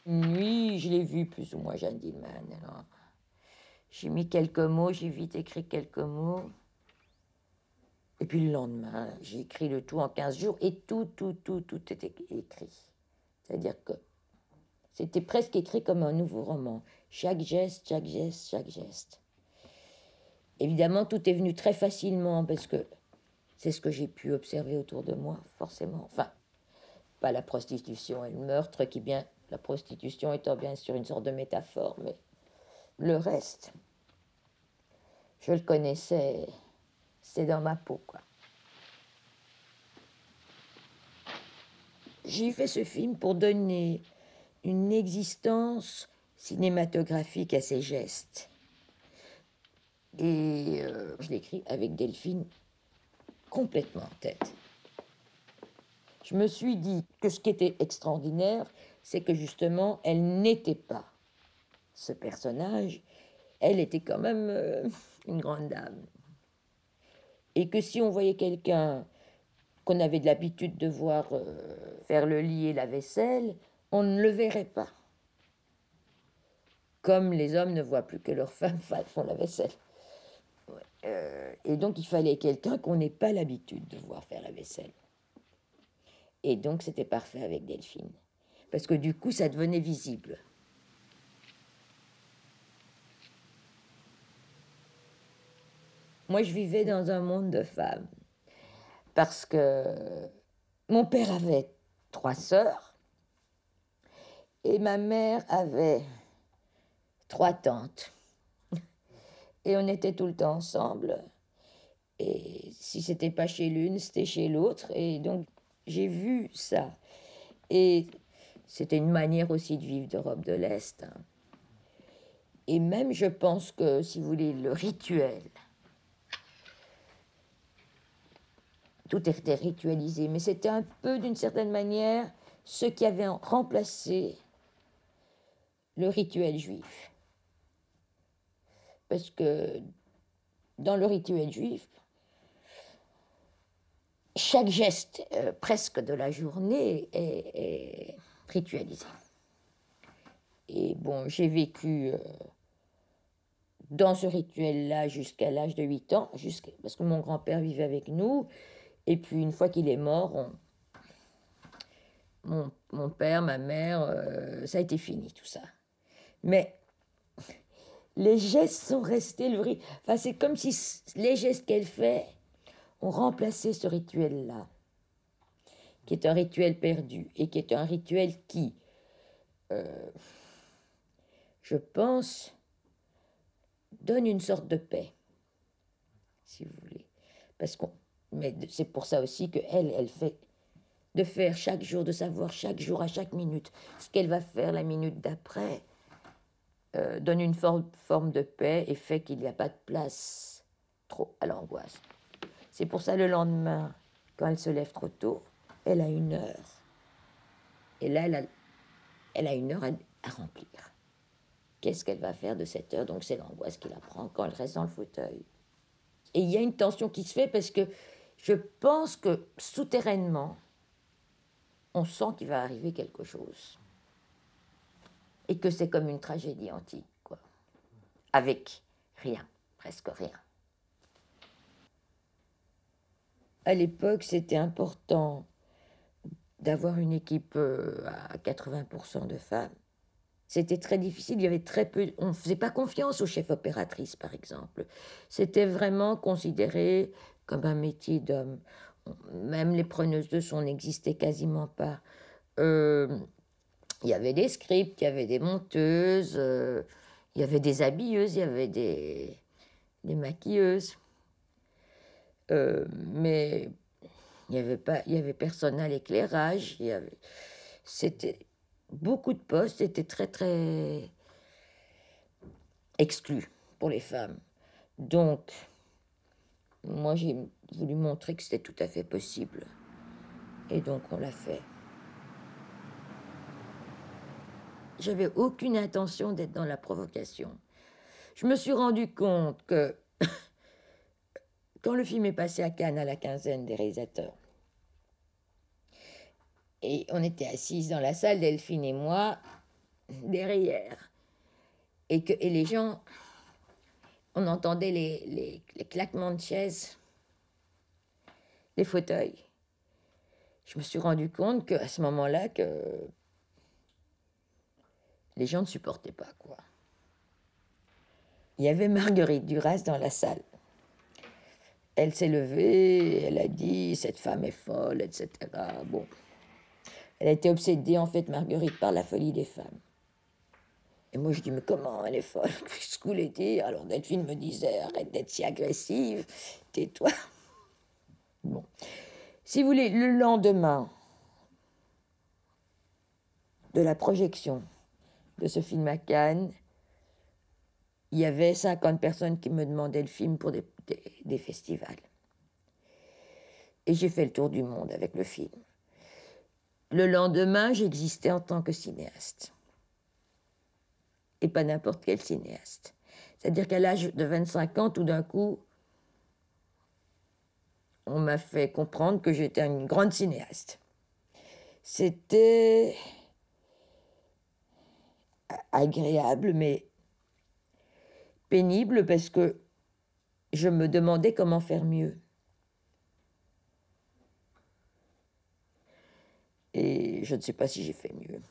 Une nuit, je l'ai vu plus ou moins, Jeanne Dillman. Alors, j'ai mis quelques mots, j'ai vite écrit quelques mots. Et puis le lendemain, j'ai écrit le tout en 15 jours et tout était écrit. C'est-à-dire que c'était presque écrit comme un nouveau roman. Chaque geste, chaque geste, chaque geste. Évidemment, tout est venu très facilement parce que c'est ce que j'ai pu observer autour de moi, forcément. Enfin, pas la prostitution et le meurtre, qui bien, la prostitution étant bien sûr une sorte de métaphore, mais le reste, je le connaissais, c'est dans ma peau, quoi. J'ai fait ce film pour donner une existence cinématographique à ces gestes. Et je l'écris avec Delphine complètement en tête. Je me suis dit que ce qui était extraordinaire, c'est que justement, elle n'était pas ce personnage, elle était quand même une grande dame. Et que si on voyait quelqu'un qu'on avait de l'habitude de voir faire le lit et la vaisselle, on ne le verrait pas. Comme les hommes ne voient plus que leurs femmes font la vaisselle. Et donc il fallait quelqu'un qu'on n'ait pas l'habitude de voir faire la vaisselle. Et donc c'était parfait avec Delphine. Parce que du coup, ça devenait visible. Moi, je vivais dans un monde de femmes. Parce que mon père avait 3 sœurs et ma mère avait 3 tantes. Et on était tout le temps ensemble. Et si c'était pas chez l'une, c'était chez l'autre. Et donc, j'ai vu ça. Et c'était une manière aussi de vivre d'Europe de l'Est. Hein. Et même, je pense que, si vous voulez, le rituel, tout était ritualisé, mais c'était un peu, d'une certaine manière, ce qui avait remplacé le rituel juif. Parce que dans le rituel juif, chaque geste presque de la journée est ritualisé. Et bon, j'ai vécu dans ce rituel-là jusqu'à l'âge de 8 ans, parce que mon grand-père vivait avec nous. Et puis une fois qu'il est mort, mon père, ma mère, ça a été fini tout ça. Mais les gestes sont restés, enfin, c'est comme si les gestes qu'elle fait ont remplacé ce rituel-là, qui est un rituel perdu et qui est un rituel qui, je pense, donne une sorte de paix, si vous voulez. Mais c'est pour ça aussi elle fait de faire chaque jour, de savoir chaque jour, à chaque minute, ce qu'elle va faire la minute d'après, donne une forme de paix et fait qu'il n'y a pas de place trop à l'angoisse. C'est pour ça le lendemain, quand elle se lève trop tôt, elle a 1 heure. Et là, elle a 1 heure à remplir. Qu'est-ce qu'elle va faire de cette heure? Donc c'est l'angoisse qui la prend quand elle reste dans le fauteuil. Et il y a une tension qui se fait parce que je pense que souterrainement, on sent qu'il va arriver quelque chose. Et que c'est comme une tragédie antique, quoi. Avec rien, presque rien. À l'époque, c'était important d'avoir une équipe à 80% de femmes. C'était très difficile, il y avait très peu... On ne faisait pas confiance aux chefs opératrices, par exemple. C'était vraiment considéré comme un métier d'homme. Même les preneuses de son n'existaient quasiment pas. Il y avait des scripts, il y avait des monteuses, il y avait des habilleuses, il y avait des maquilleuses. Mais il y avait personne à l'éclairage. C'était beaucoup de postes étaient très très exclus pour les femmes. Donc, moi j'ai voulu montrer que c'était tout à fait possible. Et donc on l'a fait. J'avais aucune intention d'être dans la provocation. Je me suis rendu compte que quand le film est passé à Cannes à la quinzaine des réalisateurs, et on était assises dans la salle, Delphine et moi, derrière. Et les gens, on entendait les claquements de chaises, les fauteuils. Je me suis rendu compte qu'à ce moment-là, que les gens ne supportaient pas, quoi. Il y avait Marguerite Duras dans la salle. Elle s'est levée, elle a dit « cette femme est folle », etc. Bon. Elle a été obsédée, en fait, Marguerite, par la folie des femmes. Et moi, je dis « mais comment elle est folle ?» Qu'est-ce que vous voulez dire? Alors Delphine me disait « arrête d'être si agressive, tais-toi ». Bon. Si vous voulez, le lendemain de la projection de ce film à Cannes, il y avait 50 personnes qui me demandaient le film pour des festivals. Et j'ai fait le tour du monde avec le film. Le lendemain, j'existais en tant que cinéaste. Et pas n'importe quel cinéaste. C'est-à-dire qu'à l'âge de 25 ans, tout d'un coup, on m'a fait comprendre que j'étais une grande cinéaste. C'était agréable, mais pénible parce que je me demandais comment faire mieux. Et je ne sais pas si j'ai fait mieux.